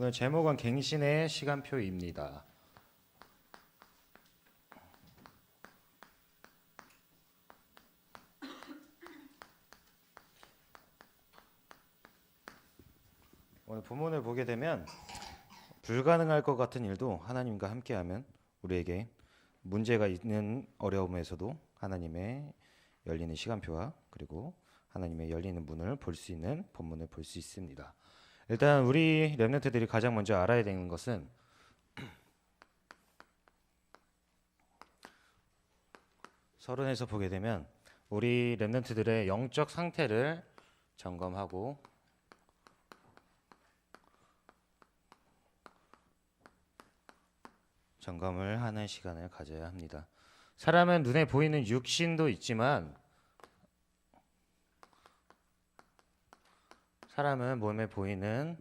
오늘 제목은 갱신의 시간표입니다. 오늘 본문을 보게 되면 불가능할 것 같은 일도 하나님과 함께하면 우리에게 문제가 있는 어려움에서도 하나님의 열리는 시간표와 그리고 하나님의 열리는 문을 볼 수 있는 본문을 볼 수 있습니다. 일단 우리 렘넌트들이 가장 먼저 알아야 되는 것은 서론에서 보게 되면 우리 렘넌트들의 영적 상태를 점검하고 점검을 하는 시간을 가져야 합니다. 사람은 눈에 보이는 육신도 있지만 사람은 몸에 보이는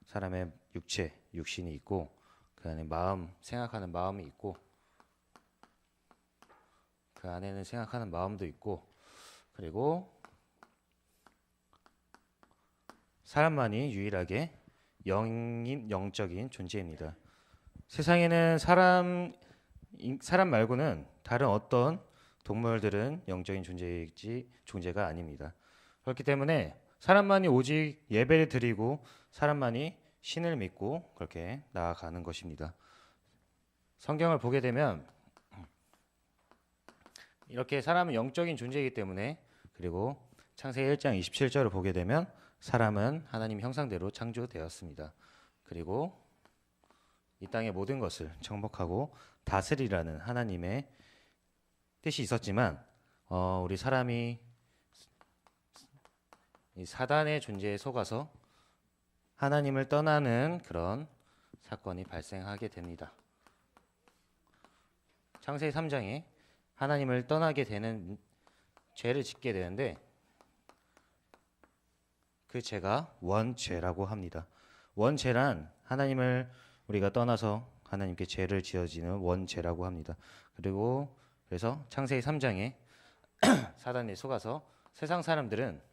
사람의 육체, 육신이 있고 그 안에 마음, 생각하는 마음이 있고 그 안에는 생각하는 마음도 있고 그리고 사람만이 유일하게 영적인 존재입니다. 세상에는 사람 말고는 다른 어떤 동물들은 영적인 존재가 아닙니다. 그렇기 때문에 사람만이 오직 예배를 드리고 사람만이 신을 믿고 그렇게 나아가는 것입니다. 성경을 보게 되면 이렇게 사람은 영적인 존재이기 때문에 그리고 창세기 1장 27절을 보게 되면 사람은 하나님 형상대로 창조되었습니다. 그리고 이 땅의 모든 것을 정복하고 다스리라는 하나님의 뜻이 있었지만 우리 사람이 이 사단의 존재에 속아서 하나님을 떠나는 그런 사건이 발생하게 됩니다. 창세기 3장에 하나님을 떠나게 되는 죄를 짓게 되는데 그 죄가 원죄라고 합니다. 원죄란 하나님을 우리가 떠나서 하나님께 죄를 지어지는 원죄라고 합니다. 그래서 창세기 3장에 사단에 속아서 세상 사람들은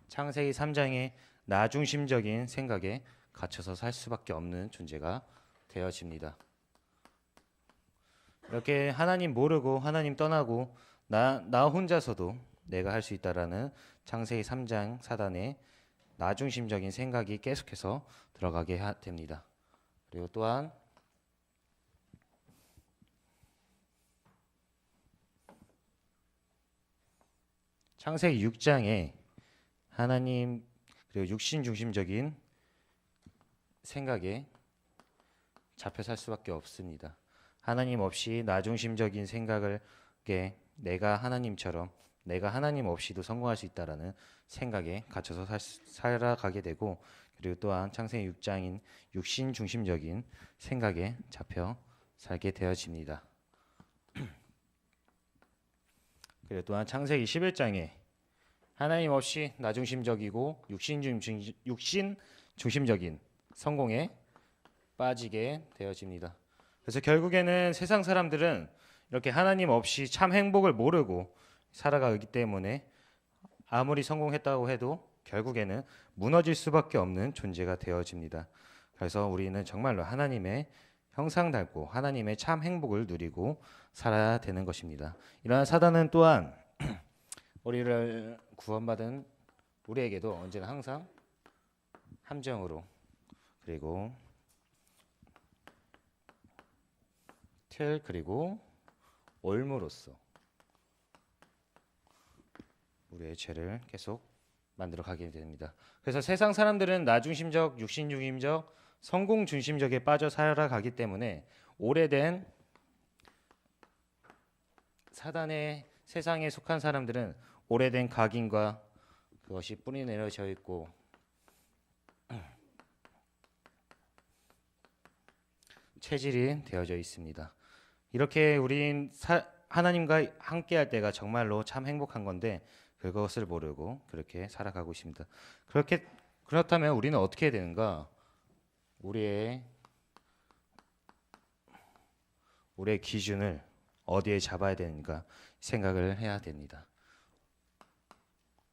창세기 3장의 나중심적인 생각에 갇혀서 살 수밖에 없는 존재가 되어집니다. 이렇게 하나님 모르고 하나님 떠나고 나 혼자서도 내가 할 수 있다라는 창세기 3장 사단의 나중심적인 생각이 계속해서 들어가게 됩니다. 그리고 또한 창세기 6장에 하나님 그리고 육신 중심적인 생각에 잡혀 살 수밖에 없습니다. 하나님 없이 나중심적인 생각을 내가 하나님처럼 내가 하나님 없이도 성공할 수 있다라는 생각에 갇혀서 살아가게 되고 그리고 또한 창세기 6장인 육신 중심적인 생각에 잡혀 살게 되어집니다. 그리고 또한 창세기 11장에 하나님 없이 나중심적이고 육신 중심적인 성공에 빠지게 되어집니다. 그래서 결국에는 세상 사람들은 이렇게 하나님 없이 참 행복을 모르고 살아가기 때문에 아무리 성공했다고 해도 결국에는 무너질 수밖에 없는 존재가 되어집니다. 그래서 우리는 정말로 하나님의 형상 닮고 하나님의 참 행복을 누리고 살아야 되는 것입니다. 이러한 사단은 또한 우리를 구원받은 우리에게도 언제나 항상 함정으로 그리고 틀 그리고 올무로써 우리의 죄를 계속 만들어 가게 됩니다. 그래서 세상 사람들은 나중심적, 육신중심적, 성공 중심적에 빠져 살아가기 때문에 오래된 사단의 세상에 속한 사람들은 오래된 각인과 그것이 뿌리 내려져 있고 체질이 되어져 있습니다. 이렇게 우린 하나님과 함께할 때가 정말로 참 행복한 건데 그것을 모르고 그렇게 살아가고 있습니다. 그렇다면 우리는 어떻게 해야 되는가? 우리의 기준을 어디에 잡아야 되는가 생각을 해야 됩니다.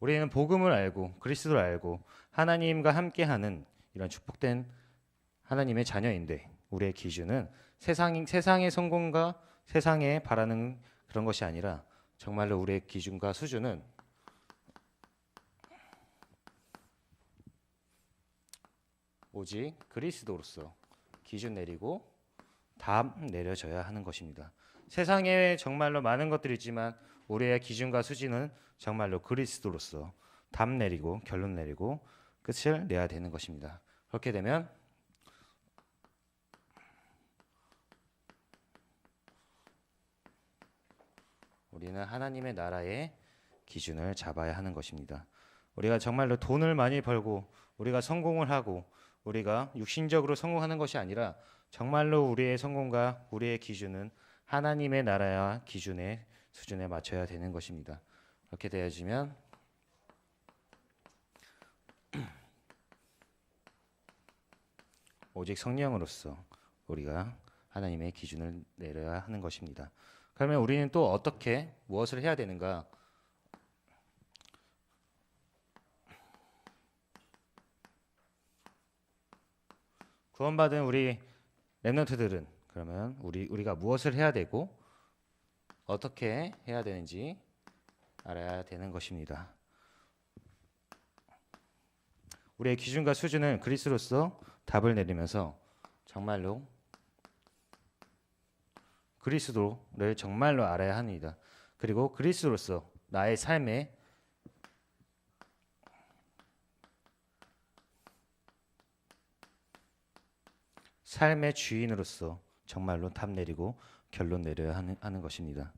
우리는 복음을 알고 그리스도를 알고 하나님과 함께하는 이런 축복된 하나님의 자녀인데 우리의 기준은 세상의 성공과 세상에 바라는 그런 것이 아니라 정말로 우리의 기준과 수준은 오직 그리스도로서 기준 내리고 답 내려져야 하는 것입니다. 세상에 정말로 많은 것들이 있지만 우리의 기준과 수준은 정말로 그리스도로서 답 내리고 결론 내리고 끝을 내야 되는 것입니다. 그렇게 되면 우리는 하나님의 나라의 기준을 잡아야 하는 것입니다. 우리가 정말로 돈을 많이 벌고 우리가 성공을 하고 우리가 육신적으로 성공하는 것이 아니라 정말로 우리의 성공과 우리의 기준은 하나님의 나라와 기준의 수준에 맞춰야 되는 것입니다. 그렇게 되어지면 오직 성령으로서 우리가 하나님의 기준을 내려야 하는 것입니다. 그러면 우리는 또 어떻게 무엇을 해야 되는가? 구원받은 우리 렘넌트들은 그러면 우리가 무엇을 해야 되고 어떻게 해야 되는지 알아야 되는 것입니다. 우리의 기준과 수준은 그리스도로서 답을 내리면서 정말로 그리스도를 정말로 알아야 합니다. 그리고 그리스도로서 나의 삶의 주인으로서 정말로 답 내리고 결론 내려야 하는 것입니다.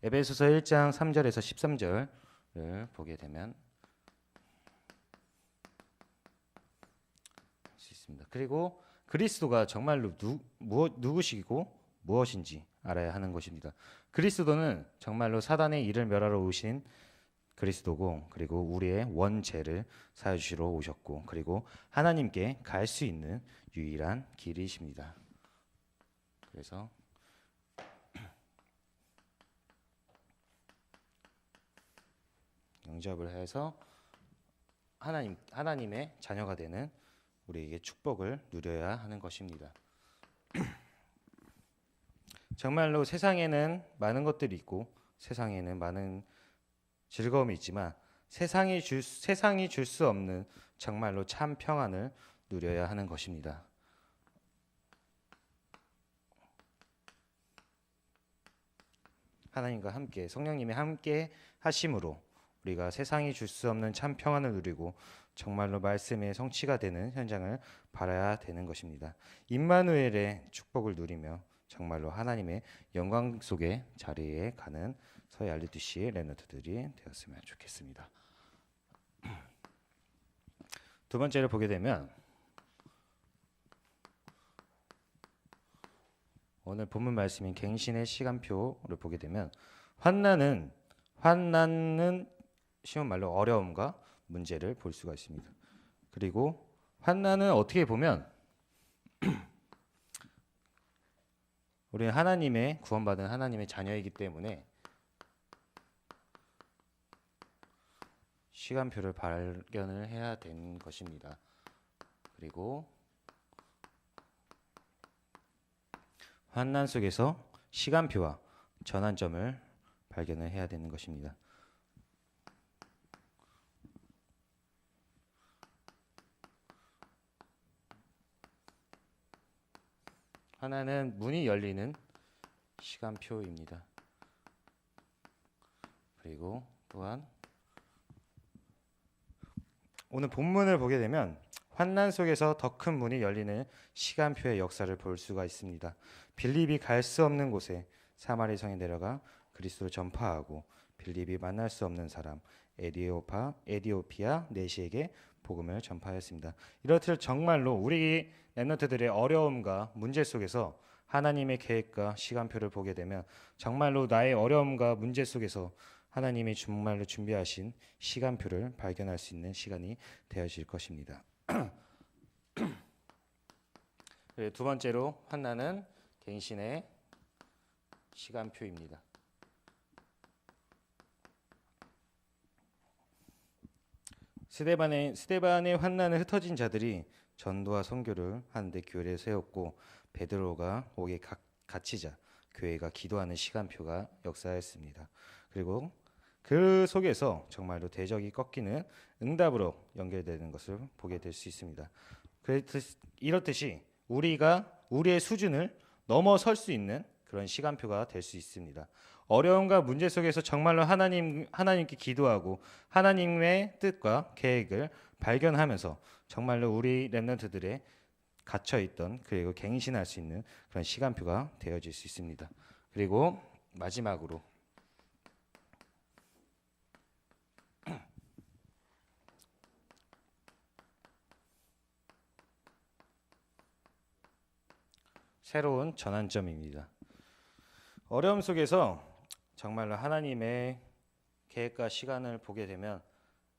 에베소서 1장 3절에서 13절을 보게 되면 수 있습니다. 그리고 그리스도가 정말로 누구시고 무엇인지 알아야 하는 것입니다. 그리스도는 정말로 사단의 일을 멸하러 오신 그리스도고 그리고 우리의 원죄를 사해 주시러 오셨고 그리고 하나님께 갈 수 있는 유일한 길이십니다. 그래서 영접을 해서 하나님의 자녀가 되는 우리에게 축복을 누려야 하는 것입니다. 정말로 세상에는 많은 것들이 있고 세상에는 많은 즐거움이 있지만 세상이 줄 수 없는 정말로 참 평안을 누려야 하는 것입니다. 하나님과 함께 성령님이 함께 하심으로 우리가 세상이 줄 수 없는 참 평안을 누리고 정말로 말씀의 성취가 되는 현장을 바라야 되는 것입니다. 임마누엘의 축복을 누리며 정말로 하나님의 영광 속에 자리에 가는 서해 알리투시 렘넌트들이 되었으면 좋겠습니다. 두 번째를 보게 되면 오늘 본문 말씀인 갱신의 시간표를 보게 되면 환난은 쉬운 말로 어려움과 문제를 볼 수가 있습니다. 그리고 환난은 어떻게 보면 우리는 하나님의 구원받은 하나님의 자녀이기 때문에 시간표를 발견을 해야 되는 것입니다. 그리고 환난 속에서 시간표와 전환점을 발견을 해야 되는 것입니다. 하나는 문이 열리는 시간표입니다. 그리고 또한 오늘 본문을 보게 되면 환난 속에서 더 큰 문이 열리는 시간표의 역사를 볼 수가 있습니다. 빌립이 갈 수 없는 곳에 사마리 성에 내려가 그리스도를 전파하고 빌립이 만날 수 없는 사람 에디오피아 내시에게 복음을 전파하였습니다. 이렇듯 정말로 우리 렘넌트들의 어려움과 문제 속에서 하나님의 계획과 시간표를 보게 되면 정말로 나의 어려움과 문제 속에서 하나님이 정말로 준비하신 시간표를 발견할 수 있는 시간이 되어질 것입니다. 두 번째로 환난은 갱신의 시간표입니다. 스데반의 환난을 흩어진 자들이 전도와 선교를 하는데 교회를 세웠고 베드로가 옥에 갇히자 교회가 기도하는 시간표가 역사했습니다. 그리고 그 속에서 정말로 대적이 꺾이는 응답으로 연결되는 것을 보게 될 수 있습니다. 이렇듯이 우리가 우리의 수준을 넘어설 수 있는 그런 시간표가 될 수 있습니다. 어려움과 문제 속에서 정말로 하나님께 기도하고 하나님의 뜻과 계획을 발견하면서 정말로 우리 렘넌트들의 갇혀 있던 그리고 갱신할 수 있는 그런 시간표가 되어질 수 있습니다. 그리고 마지막으로 새로운 전환점입니다. 어려움 속에서 정말로 하나님의 계획과 시간을 보게 되면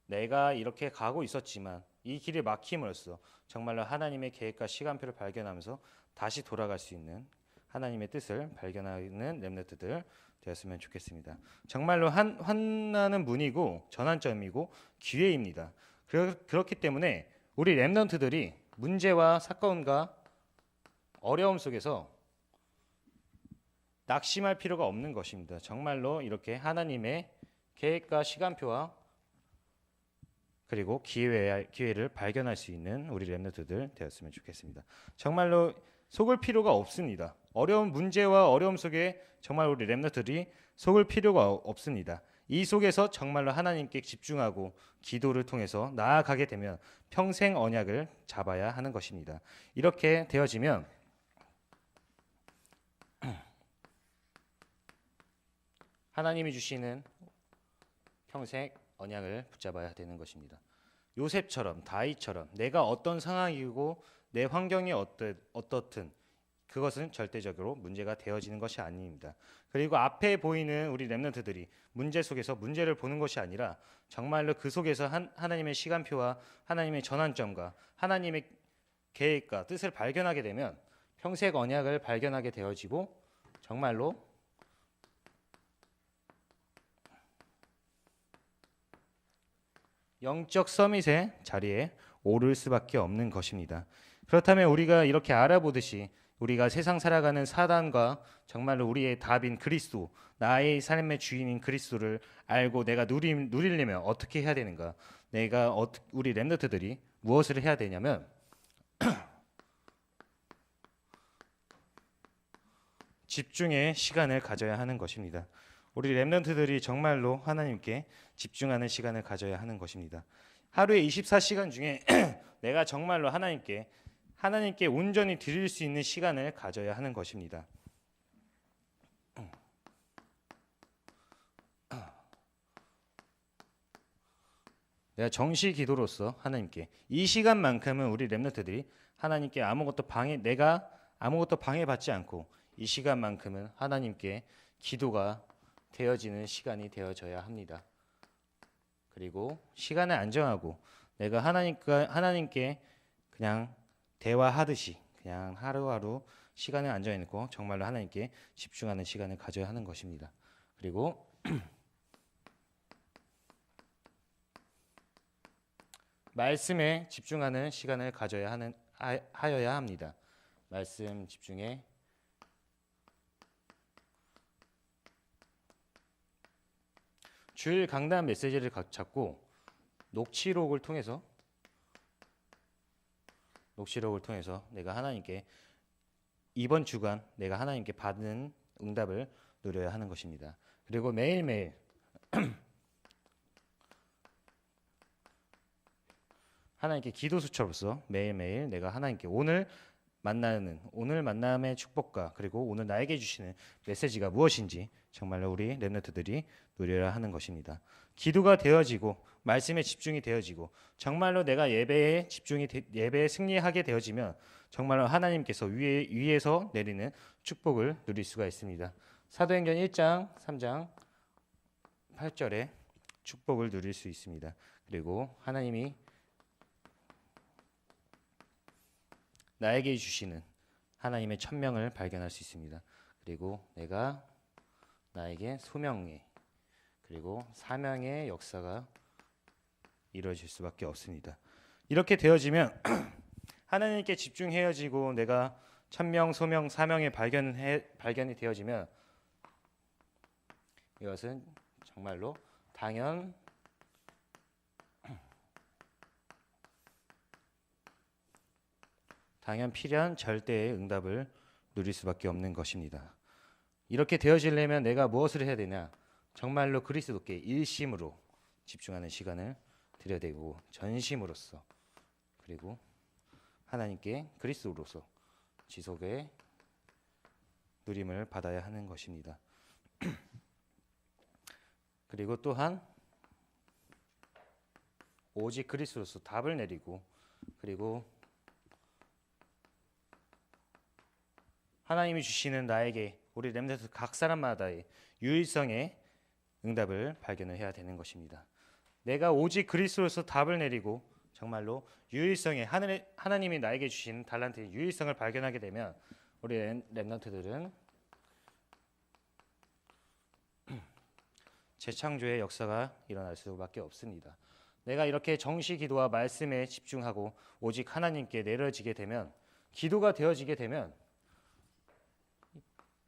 내가 이렇게 가고 있었지만 이 길이 막힘으로써 정말로 하나님의 계획과 시간표를 발견하면서 다시 돌아갈 수 있는 하나님의 뜻을 발견하는 렘넌트들 되었으면 좋겠습니다. 정말로 환난은 문이고 전환점이고 기회입니다. 그렇기 때문에 우리 렘넌트들이 문제와 사건과 어려움 속에서 낙심할 필요가 없는 것입니다. 정말로 이렇게 하나님의 계획과 시간표와 그리고 기회를 발견할 수 있는 우리 렘넌트들 되었으면 좋겠습니다. 정말로 속을 필요가 없습니다. 어려운 문제와 어려움 속에 정말 우리 렘넌트들이 속을 필요가 없습니다. 이 속에서 정말로 하나님께 집중하고 기도를 통해서 나아가게 되면 평생 언약을 잡아야 하는 것입니다. 이렇게 되어지면 하나님이 주시는 평생 언약을 붙잡아야 되는 것입니다. 요셉처럼 다윗처럼 내가 어떤 상황이고 내 환경이 어떻든 그것은 절대적으로 문제가 되어지는 것이 아닙니다. 그리고 앞에 보이는 우리 렘넌트들이 문제 속에서 문제를 보는 것이 아니라 정말로 그 속에서 하나님의 시간표와 하나님의 전환점과 하나님의 계획과 뜻을 발견하게 되면 평생 언약을 발견하게 되어지고 정말로 영적 서밋의 자리에 오를 수밖에 없는 것입니다. 그렇다면 우리가 이렇게 알아보듯이 우리가 세상 살아가는 사단과 정말로 우리의 답인 그리스도, 나의 삶의 주인인 그리스도를 알고 내가 누리려면 어떻게 해야 되는가? 우리 렘넌트들이 무엇을 해야 되냐면 집중의 시간을 가져야 하는 것입니다. 우리 렘넌트들이 정말로 하나님께 집중하는 시간을 가져야 하는 것입니다. 하루에 24시간 중에 내가 정말로 하나님께 온전히 드릴 수 있는 시간을 가져야 하는 것입니다. 내가 정시 기도로서 하나님께 이 시간만큼은 우리 렘넌트들이 하나님께 내가 아무것도 방해받지 않고 이 시간만큼은 하나님께 기도가 되어지는 시간이 되어져야 합니다. 그리고 시간을 안정하고 내가 하나님께 그냥 대화하듯이 그냥 하루하루 시간을 안정해 놓고 정말로 하나님께 집중하는 시간을 가져야 하는 것입니다. 그리고 말씀에 집중하는 시간을 하여야 합니다. 말씀 집중에 주일 강단 메시지를 잡고 녹취록을 통해서 내가 하나님께 이번 주간 내가 하나님께 받는 응답을 누려야 하는 것입니다. 그리고 매일매일 하나님께 기도 수첩으로서 매일매일 내가 하나님께 오늘 만남의 축복과 그리고 오늘 나에게 주시는 메시지가 무엇인지 정말로 우리 렘넌트들이 누려야 하는 것입니다. 기도가 되어지고 말씀에 집중이 되어지고 정말로 내가 예배에 승리하게 되어지면 정말로 하나님께서 위에서 내리는 축복을 누릴 수가 있습니다. 사도행전 1장 3장 8절에 축복을 누릴 수 있습니다. 그리고 하나님이 나에게 주시는 하나님의 천명을 발견할 수 있습니다. 그리고 내가 나에게 소명의 그리고 사명의 역사가 이루어질 수밖에 없습니다. 이렇게 되어지면 하나님께 집중해야지고 내가 천명, 소명, 사명의 발견이 되어지면 이것은 정말로 당연 필연 절대의 응답을 누릴 수밖에 없는 것입니다. 이렇게 되어지려면 내가 무엇을 해야 되냐? 정말로 그리스도께 일심으로 집중하는 시간을 드려야 되고 전심으로써 그리고 하나님께 그리스도로서 지속의 누림을 받아야 하는 것입니다. 그리고 또한 오직 그리스도로서 답을 내리고 그리고 하나님이 주시는 나에게 우리 렘넌트 각 사람마다의 유일성의 응답을 발견을 해야 되는 것입니다. 내가 오직 그리스도로서 답을 내리고 정말로 유일성의 하나님이 나에게 주신 달란트의 유일성을 발견하게 되면 우리 렘넌트들은 재창조의 역사가 일어날 수밖에 없습니다. 내가 이렇게 정시 기도와 말씀에 집중하고 오직 하나님께 내려지게 되면 기도가 되어지게 되면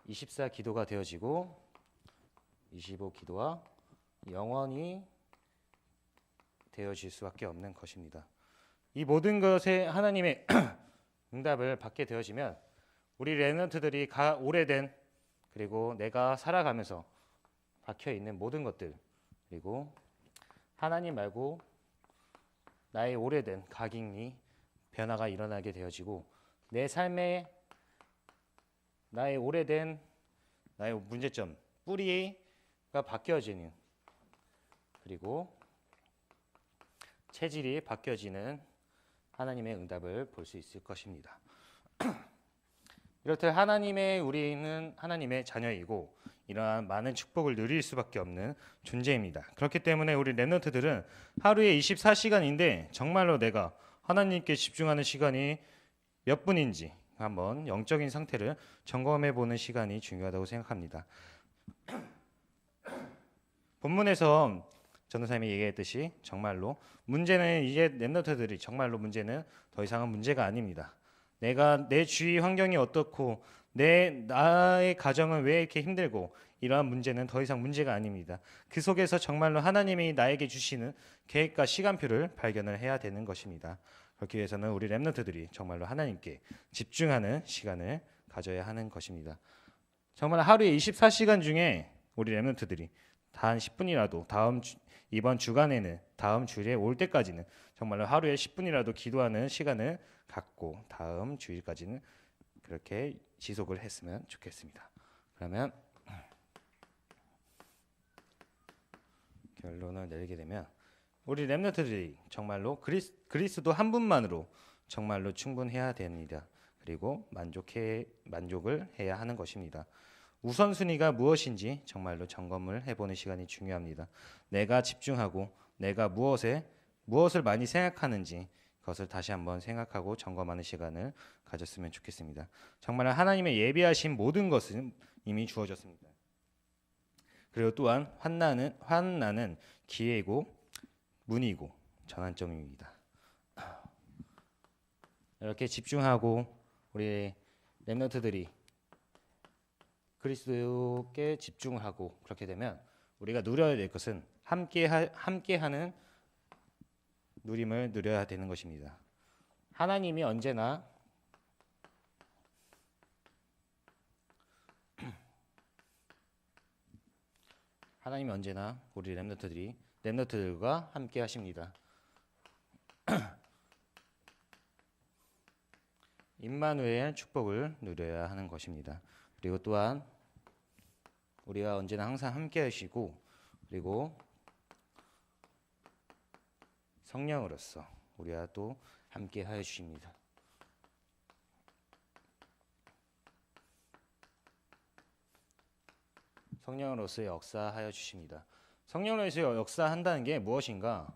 24 기도가 되어지고 25 기도와 영원히 되어질 수밖에 없는 것입니다. 이 모든 것에 하나님의 응답을 받게 되어지면 우리 렘넌트들이 오래된 그리고 내가 살아가면서 박혀있는 모든 것들 그리고 하나님 말고 나의 오래된 각인이 변화가 일어나게 되어지고 내 삶에 나의 오래된 나의 문제점 뿌리가 바뀌어지는 그리고 체질이 바뀌어지는 하나님의 응답을 볼 수 있을 것입니다. 이렇듯 우리는 하나님의 자녀이고 이러한 많은 축복을 누릴 수밖에 없는 존재입니다. 그렇기 때문에 우리 렘넌트들은 하루에 24시간인데 정말로 내가 하나님께 집중하는 시간이 몇 분인지 한번 영적인 상태를 점검해 보는 시간이 중요하다고 생각합니다. 본문에서 전도사님이 얘기했듯이 정말로 문제는 이제 렘넌트들이 정말로 문제는 더 이상은 문제가 아닙니다. 내 주위 환경이 어떻고 나의 가정은 왜 이렇게 힘들고 이러한 문제는 더 이상 문제가 아닙니다. 그 속에서 정말로 하나님이 나에게 주시는 계획과 시간표를 발견을 해야 되는 것입니다. 그렇기 위해서는 우리 렘넌트들이 정말로 하나님께 집중하는 시간을 가져야 하는 것입니다. 정말 하루에 24시간 중에 우리 렘넌트들이 단 10분이라도 이번 주간에는 다음 주일에 올 때까지는 정말로 하루에 10분이라도 기도하는 시간을 갖고 다음 주일까지는 그렇게 지속을 했으면 좋겠습니다. 그러면 결론을 내리게 되면 우리 렘넌트들이 정말로 그리스도 한 분만으로 정말로 충분해야 됩니다. 그리고 만족을 해야 하는 것입니다. 우선순위가 무엇인지 정말로 점검을 해보는 시간이 중요합니다. 내가 집중하고 내가 무엇을 많이 생각하는지 그것을 다시 한번 생각하고 점검하는 시간을 가졌으면 좋겠습니다. 정말 하나님의 예비하신 모든 것은 이미 주어졌습니다. 그리고 또한 환난은 기회이고 문이고 전환점입니다. 이렇게 집중하고 우리 렘넌트들이 그리스도께 집중하고 그렇게 되면 우리가 누려야 될 것은 함께하는 누림을 누려야 되는 것입니다. 하나님이 언제나 우리 렘넌트들과 함께 하십니다. 임마누엘 축복을 누려야 하는 것입니다. 그리고 또한 우리가 언제나 항상 함께 하시고 그리고 성령으로서 우리와 또 함께 하여 주십니다. 성령으로서 역사하여 주십니다. 성령으로서 역사한다는 게 무엇인가?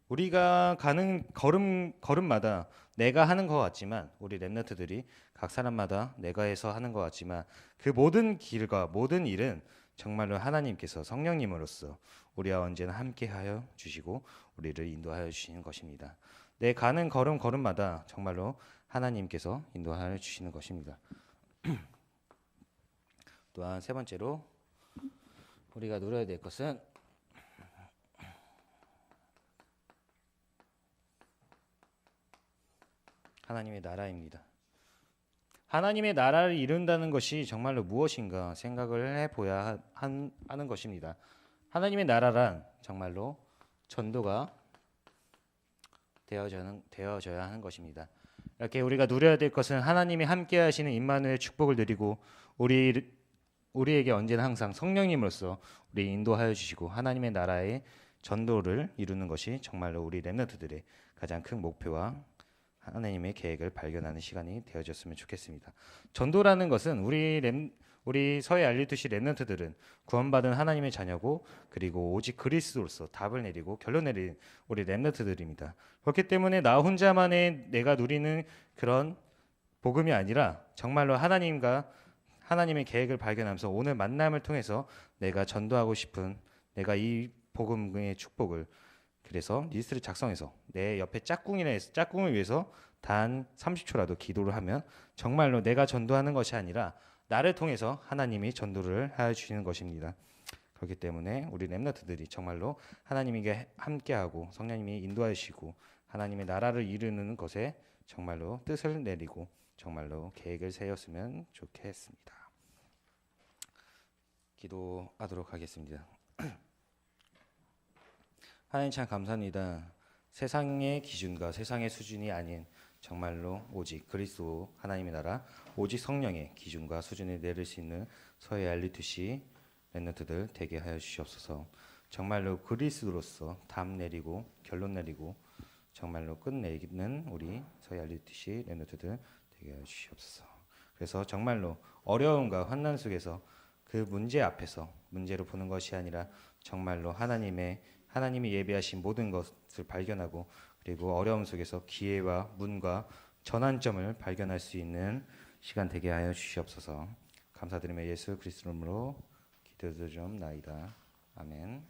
우리가 가는 걸음마다 내가 하는 것 같지만 우리 렘넌트들이 각 사람마다 내가 해서 하는 것 같지만 그 모든 길과 모든 일은 정말로 하나님께서 성령님으로서 우리와 언제나 함께하여 주시고 우리를 인도하여 주시는 것입니다. 내 가는 걸음마다 정말로 하나님께서 인도하여 주시는 것입니다. 또한 세 번째로 우리가 누려야 될 것은 하나님의 나라입니다. 하나님의 나라를 이룬다는 것이 정말로 무엇인가 생각을 해보야 하는 것입니다. 하나님의 나라란 정말로 전도가 되어져야 하는 것입니다. 이렇게 우리가 누려야 될 것은 하나님이 함께하시는 임마누엘 축복을 누리고 우리에게 언제나 항상 성령님으로서 우리 인도하여 주시고 하나님의 나라의 전도를 이루는 것이 정말로 우리 렘넌트들의 가장 큰 목표와 하나님의 계획을 발견하는 시간이 되어졌으면 좋겠습니다. 전도라는 것은 우리 서해 알리투시 렘넌트들은 구원받은 하나님의 자녀고 그리고 오직 그리스도로서 답을 내리고 결론 내린 우리 렘넌트들입니다. 그렇기 때문에 나 혼자만의 내가 누리는 그런 복음이 아니라 정말로 하나님의 계획을 발견하면서 오늘 만남을 통해서 내가 전도하고 싶은 내가 이 복음의 축복을 그래서 리스트를 작성해서 내 옆에 짝꿍을 위해서 단 30초라도 기도를 하면 정말로 내가 전도하는 것이 아니라 나를 통해서 하나님이 전도를 하여 주시는 것입니다. 그렇기 때문에 우리 렘넌트들이 정말로 하나님에게 함께하고 성령님이 인도하여 주시고 하나님의 나라를 이루는 것에 정말로 뜻을 내리고 정말로 계획을 세웠으면 좋겠습니다. 기도하도록 하겠습니다. 하나님 참 감사합니다. 세상의 기준과 세상의 수준이 아닌 정말로 오직 그리스도 하나님의 나라 오직 성령의 기준과 수준을 내릴 수 있는 서해 알리투시 렘넌트들 되게 하여 주시옵소서. 정말로 그리스도로서 답 내리고 결론 내리고 정말로 끝내는 우리 서해 알리투시 렘넌트들 되게 하여 주시옵소서. 그래서 정말로 어려움과 환난 속에서 그 문제 앞에서 문제로 보는 것이 아니라 정말로 하나님이 예비하신 모든 것을 발견하고 그리고 어려움 속에서 기회와 문과 전환점을 발견할 수 있는 시간 되게 하여 주시옵소서. 감사드리며 예수 그리스도 이름으로 기도드리옵나이다. 아멘.